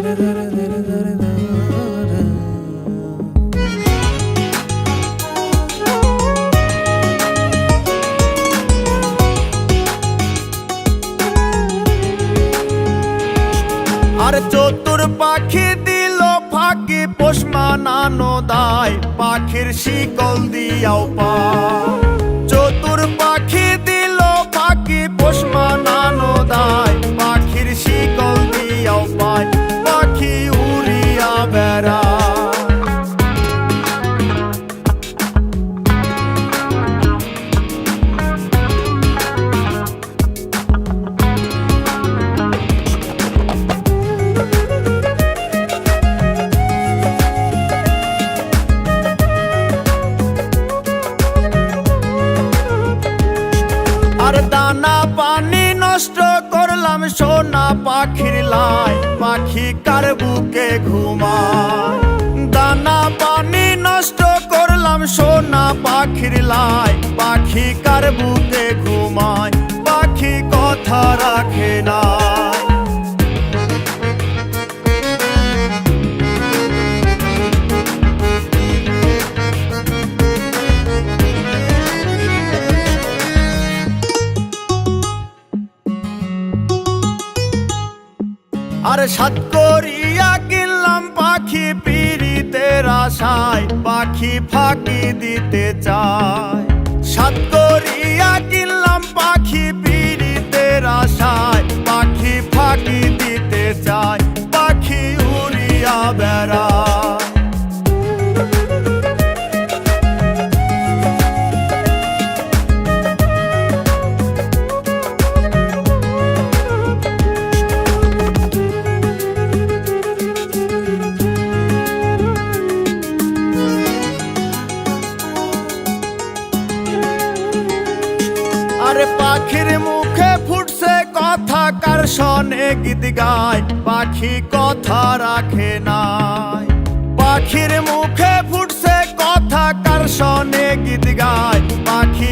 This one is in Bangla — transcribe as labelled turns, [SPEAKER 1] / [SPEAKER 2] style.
[SPEAKER 1] আর চতুর পাখি দিল ফাঁকি পোষ মানানো দায়, পাখির শিকল দিয়াও পায়। চতুর পাখি দিল ফাঁকি পোষ মানানো দায়, পাখির শিকল দিয়াও পায়, পাখি উড়িয়া বেড়ায়। আর দানা পানি নষ্ট করলাম সোনা পাখির লাই, পাখি কার বুকে ঘুমায়। দানা পানি নষ্ট করলাম সোনা পাখির লাই, পাখি কার বুকে ঘুমায়, পাখি কথা রাখে না। আর সাত করিয়া কিনলাম পাখি পীড়িতের আশায়, পাখি ফাঁকি দিতে চায়। সাত করিয়া কিনলাম পাখি পীড়িতের আশায়, পাখি ফাঁকি দিতে চায়, পাখি উড়িয়া বেড়ায়। আরে পাখির মুখে ফুটছে কথা, কার শোনে গীত গায়, পাখি কথা রাখে নাই। পাখির মুখে ফুটছে কথা, কার শোনে গীত গায়, পাখি